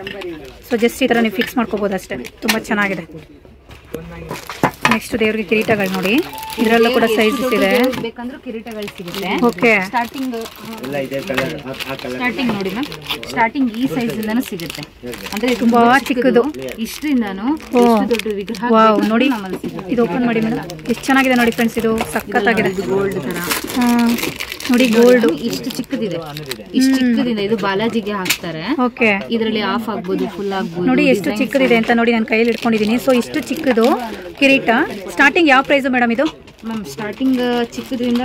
ಸೊ ಜಸ್ಟ್ ಈ ತರ ನೀವು ಫಿಕ್ಸ್ ಮಾಡ್ಕೋಬಹುದು ಅಷ್ಟೇ. ತುಂಬಾ ಚೆನ್ನಾಗಿದೆ. ನೆಕ್ಸ್ಟ್ ದೇವ್ರಿಗೆ ಕಿರೀಟಗಳು ನೋಡಿ. ಇದರಲ್ಲೂ ಕೂಡ ಸೈಜಸ್ ಇದೆ. ಬೇಕಂದ್ರೆ ಕಿರೀಟಗಳು ಸಿಗುತ್ತೆ. ಓಕೆ, ಸ್ಟಾರ್ಟಿಂಗ್ ನೋಡಿ ಮ್ಯಾಮ್. ಸ್ಟಾರ್ಟಿಂಗ್ ಈ ಸೈಜ್ ಇಂದಾನು ಸಿಗುತ್ತೆ. ಅಂದ್ರೆ ತುಂಬಾ ಚಿಕ್ಕದು. ಇಷ್ಟರಿಂದಾನು ದೊಡ್ಡ ವಿಗ್ರಹ. ವಾವ್, ನೋಡಿ ಇದು ಓಪನ್ ಮಾಡಿ ಮೇಡಮ್. ಎಷ್ಟು ಚೆನ್ನಾಗಿದೆ ನೋಡಿ ಫ್ರೆಂಡ್ಸ್. ಇದು ಸಖತ್ತಾಗಿದೆ. ಗೋಲ್ಡ್ ತರ ನೋಡಿ, ಗೋಲ್ಡ್ ಇಷ್ಟು ಚಿಕ್ಕದಿದೆ. ಇಷ್ಟು ಚಿಕ್ಕದಿಂದ ಇದು ಬಾಲಾಜಿಗೆ ಹಾಕ್ತಾರೆ. ಓಕೆ, ಇದರಲ್ಲಿ ಆಫ್ ಆಗ್ಬೋದು, ಫುಲ್ ಆಗ್ಬೋದು. ನೋಡಿ ಎಷ್ಟು ಚಿಕ್ಕದಿದೆ ಅಂತ ನೋಡಿ. ನಾನು ಕೈಯಲ್ಲಿ ಇಟ್ಕೊಂಡಿದ್ದೀನಿ. ಸೊ ಇಷ್ಟು ಚಿಕ್ಕದು ಕಿರೀಟ. ಸ್ಟಾರ್ಟಿಂಗ್ ಯಾವ ಪ್ರೈಸ್ ಮೇಡಮ್ ಇದು? ಮ್ಯಾಮ್ ಸ್ಟಾರ್ಟಿಂಗ್ ಚಿಕ್ಕದ್ರಿಂದ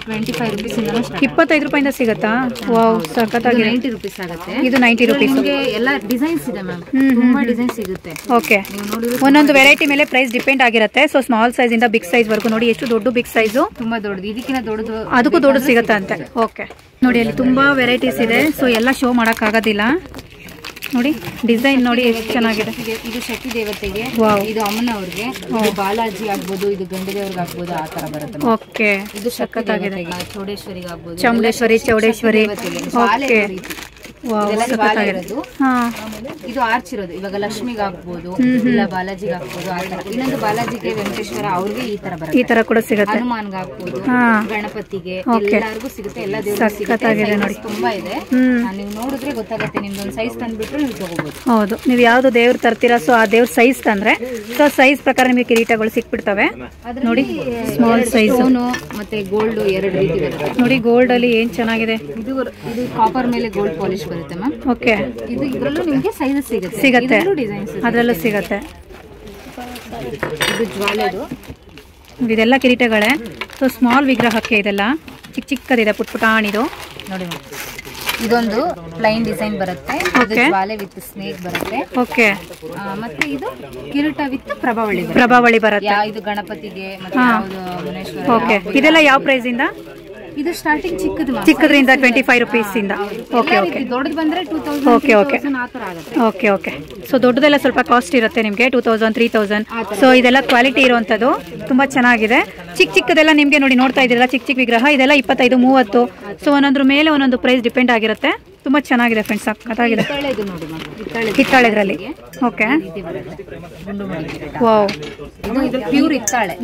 25 ರೂಪೀಸ್ ಇಂದ 25 ರೂಪಾಯಿಂದ ಸಿಗುತ್ತಾ? ವಾವ್, ಸಖತ್ತಾಗಿದೆ. 90 ರೂಪೀಸ್ ಆಗುತ್ತೆ. ಇದು 90 ರೂಪೀಸ್. ಎಲ್ಲ ಡಿಸೈನ್ಸ್ ಇದೆ ಮ್ಯಾಮ್. ತುಂಬಾ ಡಿಸೈನ್ ಸಿಗುತ್ತೆ. ಓಕೆ, ಒಂದೊಂದು ವೆರೈಟಿ ಮೇಲೆ ಪ್ರೈಸ್ ಡಿಪೆಂಡ್ ಆಗಿರುತ್ತೆ. ಸೊ ಸ್ಮಾಲ್ ಸೈಜ್ ಇಂದ ಬಿಗ್ ಸೈಜ್ ವರ್ಗು ನೋಡಿ. ಎಷ್ಟು ದೊಡ್ಡ ಬಿಗ್ ಸೈಜು, ತುಂಬಾ ದೊಡ್ಡದು. ಇದಕ್ಕಿಂತ ದೊಡ್ಡದು, ಅದಕ್ಕೂ ದೊಡ್ಡದು ಸಿಗುತ್ತೆ ಅಂತೆ. ಓಕೆ, ನೋಡಿ ಅಲ್ಲಿ ತುಂಬಾ ವೆರೈಟೀಸ್ ಇದೆ. ಸೊ ಎಲ್ಲ ಶೋ ಮಾಡಕ್ ಆಗೋದಿಲ್ಲ. ನೋಡಿ ಡಿಸೈನ್ ನೋಡಿ ಎಷ್ಟು ಚೆನ್ನಾಗಿದೆ. ಇದು ಶಕ್ತಿ ದೇವತೆಗೆ, ಇದು ಅಮ್ಮನವ್ರಿಗೆ, ಬಾಲಾಜಿ ಆಗ್ಬೋದು, ಇದು ಗಂಡದೇವ್ರಿಗೆ ಆಗ್ಬೋದು, ಆ ತರ ಬರುತ್ತೆ. ಓಕೆ, ಇದು ಸಖತ್ತಾಗಿದೆ. ಚೌಡೇಶ್ವರಿಗೆ ಆಗ್ಬೋದು, ಚಾಮುಂಡೇಶ್ವರಿ, ಚೌಡೇಶ್ವರಿ. ಓಕೆ, ಇದು ಆರ್ಚ್ ಇರೋದು. ಇವಾಗ ಲಕ್ಷ್ಮಿಗೆ ಆಗ್ಬೋದು, ಇಲ್ಲ ಬಾಲಾಜಿಗೆ ಆಗ್ಬೋದು, ಆ ತರ. ಇನ್ನೊಂದು ಬಾಲಾಜಿಗೆ, ವೆಂಕಟೇಶ್ವರ ಅವ್ರಿಗೆ ಈ ತರ ಬರುತ್ತೆ. ಈ ತರ ಕೂಡ ಸಿಗುತ್ತೆ. ಹನುಮಾನ್ಗೆ ಆಗ್ಬೋದು, ಗಣಪತಿಗೆ, ಎಲ್ಲರಿಗೂ ಸಿಗುತ್ತೆ. ಎಲ್ಲ ದೇವ್ರಿಗೆ ತುಂಬಾ ಇದೆ. ನೀವು ನೋಡಿದ್ರೆ ಗೊತ್ತಾಗುತ್ತೆ. ನಿಮ್ದೊಂದು ಸೈಜ್ ತಂದ್ಬಿಟ್ರೆ ನೀವು ತಗೋಬಹುದು. ಹೌದು, ನೀವು ಯಾವ್ದು ದೇವ್ರು ತರ್ತೀರಾ ಸೊ ಆ ದೇವ್ರ ಸೈಜ್ ತಂದ್ರೆ ಸೊ ಸೈಜ್ ಪ್ರಕಾರ ನಿಮಗೆ ಕಿರೀಟಗಳು ಸಿಕ್ಬಿಡ್ತವೆ. ನೋಡಿ ಸ್ಮಾಲ್ ಸೈಜ್ ಮತ್ತೆ ಗೋಲ್ಡ್ 2 ರೀತಿ ಬರುತ್ತೆ. ನೋಡಿ ಗೋಲ್ಡ್ ಅಲ್ಲಿ ಏನ್ ಚೆನ್ನಾಗಿದೆ. ಇದು ಕಾಪರ್ ಮೇಲೆ ಗೋಲ್ಡ್ ಪಾಲಿಶ್ ಬರುತ್ತೆ ಮ್ಯಾಮ್. ಓಕೆ, ಇದು ಇದರಲ್ಲೂ ನಿಮಗೆ ಸೈಜಸ್ ಸಿಗುತ್ತೆ. ಡಿಸೈನ್ಸ್ ಅದರಲ್ಲೂ ಸಿಗುತ್ತೆ. ಇದು ಜ್ವಾಲೆದು. ಇದೆಲ್ಲ ಕಿರೀಟಗಳೇ. ಸೊ ಸ್ಮಾಲ್ ವಿಗ್ರಹಕ್ಕೆ ಇದೆಲ್ಲ ಚಿಕ್ಕದಿದೆ, ಪುಟ್ಪುಟಾಣಿದು ನೋಡಿ ಮ್ಯಾಮ್. ಇದೊಂದು ಪ್ಲೈನ್ ಡಿಸೈನ್ ಬರುತ್ತೆ. ಜ್ವಾಲೆ ವಿತ್ ಸ್ನೇಕ್ ಬರುತ್ತೆ. ಓಕೆ, ಮತ್ತೆ ಇದು ಕಿರೀಟ ವಿತ್ ಪ್ರಭಾವಳಿ ಬರುತ್ತೆ. ಇದು ಗಣಪತಿಗೆ. ಓಕೆ, ಇದೆಲ್ಲ ಯಾವ ಪ್ರೈಸ್ ಇಂದ? ಇದು ಸ್ಟಾರ್ಟಿಂಗ್ ಚಿಕ್ಕದ್ರಿಂದ 25 ರೂಪೀಸ್ ಇಂದ. ಓಕೆ ಓಕೆ, ದೊಡ್ಡದು ಬಂದ್ರೆ 2000. Okay okay okay okay. So ದೊಡ್ಡದೆಲ್ಲ ಸ್ವಲ್ಪ ಕಾಸ್ಟ್ ಇರುತ್ತೆ ನಿಮಗೆ, 2000 3000. ಸೊ ಇದೆಲ್ಲ ಕ್ವಾಲಿಟಿ ಇರುವಂತದ್ದು, ತುಂಬಾ ಚೆನ್ನಾಗಿದೆ. ಚಿಕ್ಕದೆಲ್ಲ ನಿಮ್ಗೆ ನೋಡಿ ನೋಡ್ತಾ ಇದ್ದೀರಲ್ಲ, ಚಿಕ್ಕ ವಿಗ್ರಹ ಇದೆಲ್ಲ 25 30. ಸೊ ಒಂದೊಂದ್ರ ಮೇಲೆ ಒಂದೊಂದು ಪ್ರೈಸ್ ಡಿಪೆಂಡ್ ಆಗಿರುತ್ತೆ. ತುಂಬಾ ಚೆನ್ನಾಗಿದೆ ಫ್ರೆಂಡ್ಸ್, ಸಖತ್ತಾಗಿದೆ. ಹಿತ್ತಾಳೆದ್ರಲ್ಲಿ. ಓಕೆ, ವಾವ್, ಪ್ಯೂರ್ ಹಿತ್ತಾಳೆ.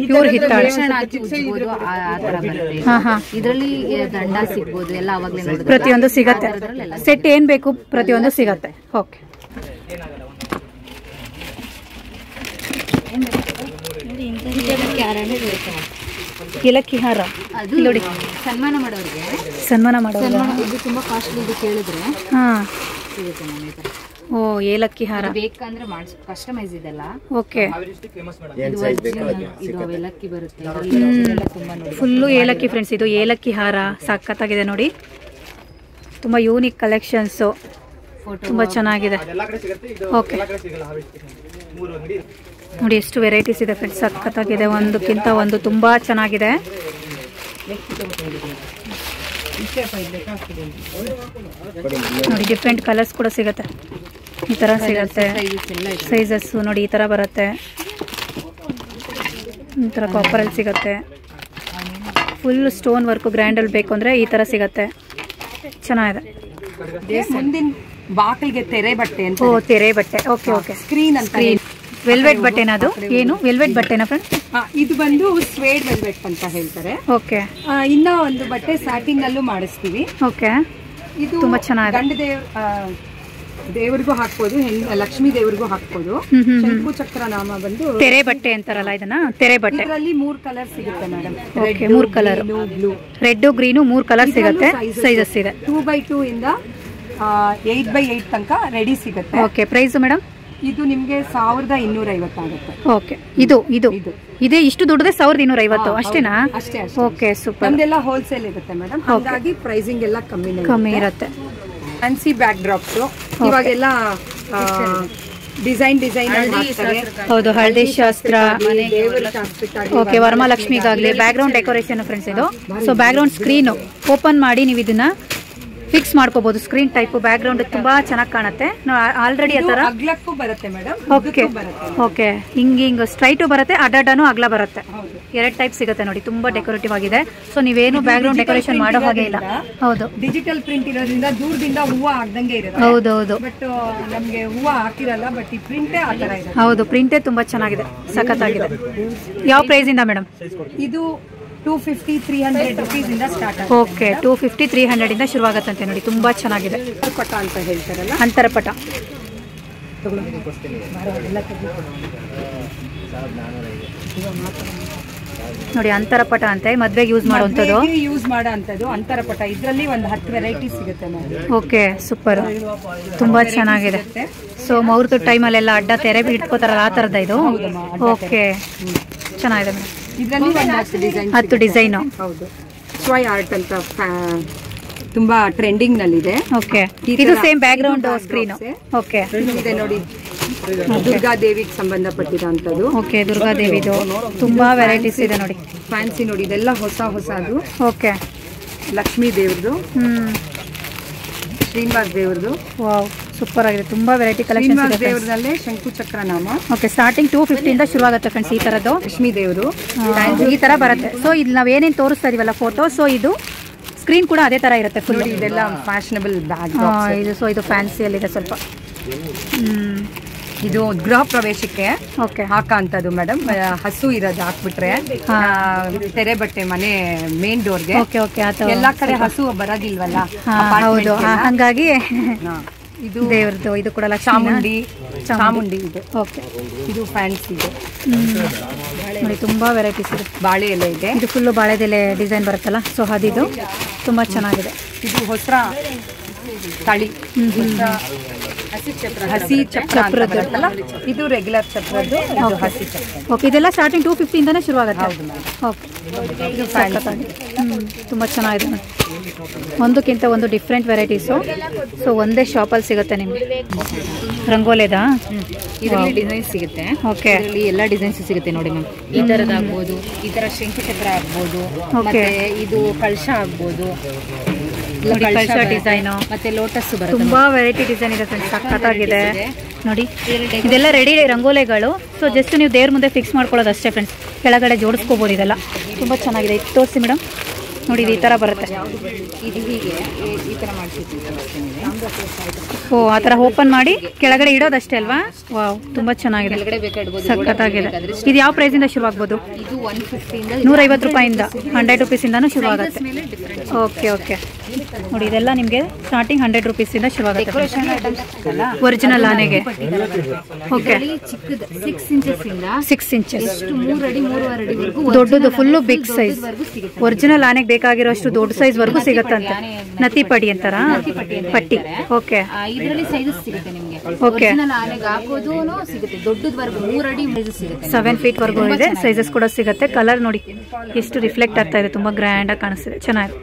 ಇದರಲ್ಲಿ ದಂಡ ಸಿಗ್ಬೋದು, ಎಲ್ಲ ಅವಾಗಲೇ ಪ್ರತಿಯೊಂದು ಸಿಗತ್ತೆ. ಸೆಟ್ ಏನ್ ಬೇಕು ಪ್ರತಿಯೊಂದು ಸಿಗತ್ತೆ. ಓಕೆ, ಏಲಕ್ಕಿ ಹಾರ ನೋಡಿ. ಸನ್ಮಾನ ಮಾಡೋರಿಗೆ ಇದು ತುಂಬಾ ಕಾಸ್ಟ್ಲಿ. ಇದು ಕೇಳಿದ್ರೆ ಸಿಗುತ್ತೆ ನಮಗೆ. ಓ, ಏಲಕ್ಕಿ ಹಾರ ಬೇಕಂದ್ರೆ ಕಸ್ಟಮೈಸ್ ಇದೆಲ್ಲ. ಓಕೆ, ಇದು ಏಲಕ್ಕಿ ಬರುತ್ತೆ. ಫುಲ್ಲು ಏಲಕ್ಕಿ ಫ್ರೆಂಡ್ಸ್. ಇದು ಏಲಕ್ಕಿ ಹಾರ ಸಖತ್ತಾಗಿದೆ ನೋಡಿ. ತುಂಬಾ ಯೂನಿಕ್ ಕಲೆಕ್ಷನ್ಸು, ತುಂಬಾ ಚೆನ್ನಾಗಿದೆ. ಓಕೆ, ನೋಡಿ ಎಷ್ಟು ವೆರೈಟೀಸ್ ಇದೆ ಫ್ರೆಂಡ್ಸ್, ಸಖತ್ತಾಗಿದೆ. ಒಂದಕ್ಕಿಂತ ಒಂದು ತುಂಬಾ ಚೆನ್ನಾಗಿದೆ. ನೋಡಿ ಡಿಫ್ರೆಂಟ್ ಕಲರ್ಸ್ ಕೂಡ ಸಿಗುತ್ತೆ. ಈ ತರ ಸಿಗುತ್ತೆ. ಸೈಜಸ್ ನೋಡಿ ಈ ತರ ಬರುತ್ತೆ. ಈ ತರ ಕಾಪರ್ ಅಲ್ಲಿ ಸಿಗುತ್ತೆ. ಫುಲ್ ಸ್ಟೋನ್ ವರ್ಕ್ ಗ್ರ್ಯಾಂಡ್ ಅಲ್ಲಿ ಬೇಕು ಅಂದ್ರೆ ಈ ತರ ಸಿಗುತ್ತೆ. ಚೆನ್ನಾಗಿದೆ. ಬಾಕಲ್ಗೆ ತೆರೆ ಬಟ್ಟೆ ಅಂತ. ಓ ತೆರೆ ಬಟ್ಟೆ. Okay okay. ಸ್ಕ್ರೀನ್ ಅಂತ. ವೆಲ್ವೆಟ್ ಬಟ್ಟೆನ ಅದು? ಏನು ವೆಲ್ವೆಟ್ ಬಟ್ಟೆನಾ ಫ್ರೆಂಡ್? ಇದು ಬಂದು ಸ್ವೇಡ್ ವೆಲ್ವೆಟ್ ಅಂತ ಹೇಳ್ತಾರೆ. ಓಕೆ. ಇನ್ನ ಒಂದು ಬಟ್ಟೆ ಸ್ಯಾಟಿನ್ ಅಲ್ಲೂ ಮಾಡಿಸ್ತೀವಿ. ಓಕೆ. ಇದು ತುಂಬಾ ಚೆನ್ನಾಗಿದೆ. ಗಂಡ ದೇವರಿಗೂ ಹಾಕ್ಬೋದು, ಲಕ್ಷ್ಮೀ ದೇವರಿಗೂ ಹಾಕ್ಬೋದು. ಶಂಕು ಚಕ್ರ ನಾಮ ಬಂದು ತೆರೆ ಬಟ್ಟೆ ಅಂತಾರಲ್ಲ ಇದನ್ನ, ತೆರೆ ಬಟ್ಟೆ. ಇದರಲ್ಲಿ 3 ಕಲರ್ ಸಿಗುತ್ತೆ madam. Okay 3 colour, red green 3 colour ಸಿಗುತ್ತೆ. ಸೈಜಸ್ ಇದೆ 2x2 ಇಂದ 8x8 ತನಕ ರೆಡಿ ಸಿಗುತ್ತೆ. ಓಕೆ. Price madam? ಇದು ನಿಮ್ಗೆ 1250 ಆಗುತ್ತೆ. ಓಕೆ. ಇದು ಇದು ಇದೇ ಇಷ್ಟು ದುಡ್ಡದೆ 1250 ಅಷ್ಟೇನಾ? ಅಷ್ಟೇ. Okay super. ನಮ್ದೆಲ್ಲ ಹೋಲ್ಸೇಲ್ ಇರುತ್ತೆ ಮೇಡಮ್, ಹಾಗಾಗಿ ಪ್ರೈಸಿಂಗ್ ಎಲ್ಲ ಕಮ್ಮಿ ಇರುತ್ತೆ. ಫ್ಯಾನ್ಸಿ ಬ್ಯಾಕ್ ಡ್ರಾಪ್ಸ್ ಇವಾಗೆಲ್ಲ ಡಿಸೈನ್ ಹೌದು, ಹಳದಿ ಶಾಸ್ತ್ರ, ದೇವರ ಶಾಸ್ತ್ರಕ್ಕಾಗಿ. ಓಕೆ. ವರಮಹಾಲಕ್ಷ್ಮಿಗಾಗ್ಲಿ ಬ್ಯಾಕ್ ಗ್ರೌಂಡ್ ಡೆಕೋರೇಷನ್ ಫ್ರೆಂಡ್ಸ್ ಇದು. So background screen open ಮಾಡಿ ನೀವು ಇದನ್ನ ಫಿಕ್ಸ್ ಮಾಡ್ಕೋಬಹುದು. ಸ್ಕ್ರೀನ್ ಟೈಪ್ ಬ್ಯಾಕ್ ಗ್ರೌಂಡ್ ತುಂಬಾ ಚೆನ್ನಾಗಿ ಕಾಣುತ್ತೆ. ಆಲ್ರೆಡಿ ಆತರ ಅಗ್ಲಕ್ಕೂ ಬರುತ್ತೆ ಮೇಡಮ್. Okay okay. ಹಿಂಗ್ ಸ್ಟ್ರೈಟು ಬರುತ್ತೆ, ಅಡ್ಡಾನು ಅಗ್ಲ ಬರುತ್ತೆ. 2 ಟೈಪ್ ಸಿಗುತ್ತೆ ನೋಡಿ, ತುಂಬಾ ಡೆಕೋರೇಟಿವ್ ಆಗಿದೆ. ಸೊ ನೀವೇನು ಬ್ಯಾಕ್ ಗ್ರೌಂಡ್ ಡೆಕೋರೇಷನ್ ಮಾಡೋ ಹಾಗೆ ಇಲ್ಲ. ಹೌದು, ಡಿಜಿಟಲ್ ಪ್ರಿಂಟ್ ಇರೋದ್ರಿಂದ ದೂರದಿಂದ ಹೂವು ಆಗ್ದಂಗೆ ಇರುತ್ತೆ. ಹೌದೌದು. ಬಟ್ ನಮ್ಗೆ ಹೂವು ಹಾಕಿರಲ್ಲ, ಬಟ್ ಈ ಪ್ರಿಂಟೇ ಆ ತರ ಇದೆ. ಹೌದು, ಪ್ರಿಂಟೇ ತುಂಬಾ ಚೆನ್ನಾಗಿದೆ, ಸಖತ್ತಾಗಿದೆ. ಯಾವ ಪ್ರೈಸ್ ಇಂದ ಮೇಡಮ್? ಇದು 250-300 rupees ಇಂದ ಸ್ಟಾರ್ಟ್ ಆಗುತ್ತೆ. ಓಕೆ. 250-300 ಇಂದ ಶುರುವಾಗತ್ತಂತೆ ನೋಡಿ, ತುಂಬಾ ಚೆನ್ನಾಗಿದೆ. ಪಟ ಅಂತ ಹೇಳ್ತಾರಲ್ಲ, ಅಂತರಪಟ. ನೋಡಿ ಅಂತರಪಟ ಅಂತೆ, ಮದ್ವೆಗೆ ಯೂಸ್ ಮಾಡುವಂಥದ್ದು. ಅಂತರಪಟ. ಇದರಲ್ಲಿ ಒಂದು 10 ವೆರೈಟಿ ಸಿಗುತ್ತೆ ನೋಡಿ. ಓಕೆ ಸೂಪರ್, ತುಂಬಾ ಚೆನ್ನಾಗಿದೆ. ಸೊ ಮುಹೂರ್ತದ ಟೈಮಲ್ಲೆಲ್ಲ ಅಡ್ಡ ತೆರೆ ಇಟ್ಕೋತಾರಲ್ಲ, ಆ ಥರದ ಇದು. ಓಕೆ, ಚೆನ್ನಾಗಿದೆ ಮೇಡಮ್. ಇದರಲ್ಲಿ 10 ಡಿಸೈನು. ಹೌದು, ಸ್ವಯ್ ಆರ್ಟ್ ಅಂತ ತುಂಬಾ ಟ್ರೆಂಡಿಂಗ್ ನಲ್ಲಿದೆ. ಓಕೆ. ಇದು same back ground screen. Okay. ಇದೆ ನೋಡಿ, ದುರ್ಗಾದೇವಿಗೆ ಸಂಬಂಧಪಟ್ಟಿರೋಂಥದ್ದು. ಓಕೆ, ದುರ್ಗಾದೇವಿದು ತುಂಬಾ ವೆರೈಟೀಸ್ ಇದೆ ನೋಡಿ. ಫ್ಯಾನ್ಸಿ ನೋಡಿ, ಇದೆಲ್ಲ ಹೊಸದು. ಓಕೆ. ಲಕ್ಷ್ಮೀ ದೇವ್ರದ್ದು, ಶ್ರೀನಿವಾಸ್ ದೇವ್ರದ್ದು. ವಾವ್, ಸೂಪರ್ ಆಗಿದೆ. ತುಂಬಾ ವೆರೈಟಿ ಕಲೆಕ್ಷನ್ ಇದೆ. ದೇವ್ರದಲ್ಲೇ ಶಂಕು ಚಕ್ರ ನಾಮ. ಓಕೆ. ಸ್ಟಾರ್ಟಿಂಗ್ 250 ಇಂದ ಶುರು ಆಗುತ್ತೆ ಫ್ರೆಂಡ್ಸ್ ಈ ತರದ್ದು. ಲಕ್ಷ್ಮೀ ದೇವರು ಈ ತರ ಬರುತ್ತೆ. ಸೊ ಇಲ್ಲಿ ನಾವ್ ಏನೇನು ತೋರಿಸ್ತಾ ಇದೀವಲ್ಲ ಫೋಟೋ, ಸೊ ಇದು ಸ್ಕ್ರೀನ್ ಕೂಡ ಅದೇ ತರ ಇರುತ್ತೆ ಫುಲ್. ಇದೆಲ್ಲ ಫ್ಯಾಷನಬಲ್ ಬ್ಯಾಗ್ ಇದು. ಸೊ ಇದು ಫ್ಯಾನ್ಸಿಯಲ್ಲಿದೆ ಸ್ವಲ್ಪ. ಇದು ಗೃಹ ಪ್ರವೇಶಕ್ಕೆ ಓಕೆ ಹಾಕಂತದ್ದು ಮೇಡಮ್. ಹಸು ಇರೋದು ಹಾಕ್ಬಿಟ್ರೆ ತೆರೆ ಬಟ್ಟೆ ಮನೆ ಮೇನ್ ಡೋರ್ಗೆ. Okay okay. ಎಲ್ಲಾ ಕಡೆ ಹಸು ಬರೋದಿಲ್ವಲ್ಲ, ಹೌದು, ಹಂಗಾಗಿ ಇದು ದೇವ್ರದ್ದು. ಇದು ಕೂಡ ಚಾಮುಂಡಿ ಇದೆ. ಓಕೆ. ಇದು ಫ್ಯಾನ್ಸಿ ಇದೆ ನೋಡಿ, ತುಂಬಾ ವೆರೈಟೀಸ್ ಇದೆ. ಬಾಳೆ ಎಲೆ ಇದೆ. ಇದು ಫುಲ್ಲು ಬಾಳೆದೆಲೆ ಡಿಸೈನ್ ಬರುತ್ತಲ್ಲ, ಸೊ ಅದಿದು ತುಂಬಾ ಚೆನ್ನಾಗಿದೆ. ಇದು ಹೊಸ ತಳಿ, ಹಸಿ ಚಪ್ರ ಬರುತ್ತಲ್ಲ, ಇದು ರೆಗ್ಯುಲರ್ ಚಪ್ರದ್ದು, ಹಸಿ ಚಪ್ರ. ಓಕೆ. ಇದೆಲ್ಲ ಸ್ಟಾರ್ಟಿಂಗ್ 250 ಇಂದಾನೆ ಶುರು ಆಗುತ್ತೆ. ಓಕೆ. ತುಂಬಾ ಚೆನ್ನಾಗಿದೆ ನೋಡಿ, ಒಂದಕ್ಕಿಂತ ಒಂದು ಡಿಫ್ರೆಂಟ್ ವೆರೈಟೀಸು. ಸೊ ಒಂದೇ ಶಾಪಲ್ಲಿ ಸಿಗುತ್ತೆ ನಿಮಗೆ. ರಂಗೋಲಿದಾ? ಇದರಲ್ಲಿ ಡಿಸೈನ್ ಸಿಗುತ್ತೆ. ಓಕೆ. ಇದರಲ್ಲಿ ಎಲ್ಲ ಡಿಸೈನ್ಸ್ ಸಿಗುತ್ತೆ ನೋಡಿ ಮ್ಯಾಮ್. ಈ ತರದ್ ಆಗ್ಬೋದು, ಈ ತರ ಶಂಕು ಚಕ್ರ ಆಗ್ಬೋದು, ಮತ್ತೆ ಇದು ಕಳಶ ಆಗ್ಬೋದು, ಕಳಶ ಡಿಸೈನು, ಮತ್ತೆ ಲೋಟಸ್ ಬರುತ್ತೆ. ತುಂಬಾ ವೆರೈಟಿ ಡಿಸೈನ್ ಇದೆ ಫ್ರೆಂಡ್ಸ್, ಸಖತ್ತಾಗಿದೆ ನೋಡಿ. ಇದೆಲ್ಲ ರೆಡಿ ರಂಗೋಲಿಗಳು. ಸೊ ಜಸ್ಟ್ ನೀವು ದೇವ್ರ ಮುಂದೆ ಫಿಕ್ಸ್ ಮಾಡ್ಕೊಳ್ಳೋದು ಅಷ್ಟೇ ಫ್ರೆಂಡ್ಸ್, ಕೆಳಗಡೆ ಜೋಡಿಸ್ಕೋಬೋದು. ಇದೆಲ್ಲ ತುಂಬಾ ಚೆನ್ನಾಗಿದೆ. ಇದು ತೋರಿಸಿ ಮೇಡಮ್. ನೋಡಿ, ಇದು ಈ ತರ ಬರುತ್ತೆ. ಇದು ಹೀಗೆ ಈ ತರ ಮಾಡ್ತಿದ್ದೀವಿ. ಓ, ಆ ಥರ ಓಪನ್ ಮಾಡಿ ಕೆಳಗಡೆ ಇಡೋದಷ್ಟೇ ಅಲ್ವಾ? ವಾವ್, ತುಂಬಾ ಚೆನ್ನಾಗಿದೆ, ಕೆಳಗಡೆ ಬೇಕಾಡ್ಬೋದು. ಸಖತ್ತಾಗಿದೆ. ಇದು ಯಾವ ಪ್ರೈಸ್ ಇಂದ ಶುರು ಆಗ್ಬೋದು? ಇದು 150 ಇಂದ 150 ರೂಪಾಯಿಂದ 100 ರುಪೀಸ್ ಇಂದಾನು ಶುರು ಆಗುತ್ತೆ. Okay okay. ನೋಡಿ, ಇದೆಲ್ಲ ನಿಮಗೆ ಸ್ಟಾರ್ಟಿಂಗ್ 100 ರುಪೀಸ್ ಇಂದ ಶುರು ಆಗುತ್ತೆ. ಒರಿಜಿನಲ್ ಆನೆಗೆ. ಓಕೆ. ಚಿಕ್ಕದು 6 ಇಂಚಸ್ ಇಂದ 6 ಇಂಚಸ್, 3 ಅಡಿ 3.5 ಅಡಿವರೆಗೂ ದೊಡ್ಡದು ಫುಲ್ಲು ಬಿಗ್ ಸೈಜ್. ಒರಿಜಿನಲ್ ಆನೆಗೆ ಬೇಕಾಗಿರೋಷ್ಟು ದೊಡ್ಡ ಸೈಜ್ ವರ್ಗೂ ಸಿಗುತ್ತಂತೆ. ನತಿ ಪಡಿ ಅಂತಾರ? ಪಟ್ಟಿ. ಓಕೆ. ಇದರಲ್ಲಿ ಸೈಜಸ್ ಸಿಗುತ್ತೆ ನಿಮಗೆ. ಓಕೆ. ಆನೆಗೆ ಹಾಕೋದೂನು ಸಿಗುತ್ತೆ, ದೊಡ್ಡದವರೆಗೂ 3 ಅಡಿ ಸೈಜಸ್ ಸಿಗುತ್ತೆ. 7 ಫೀಟ್ ವರ್ಗೂ ಇದೆ. ಸೈಜಸ್ ಕೂಡ ಸಿಗುತ್ತೆ. ಕಲರ್ ನೋಡಿ ಎಷ್ಟು ರಿಫ್ಲೆಕ್ಟ್ ಆಗ್ತಾ ಇದೆ, ತುಂಬಾ ಗ್ರ್ಯಾಂಡ್ ಆಗಿ ಕಾಣಿಸ್ತಿದೆ, ಚೆನ್ನಾಗಿದೆ.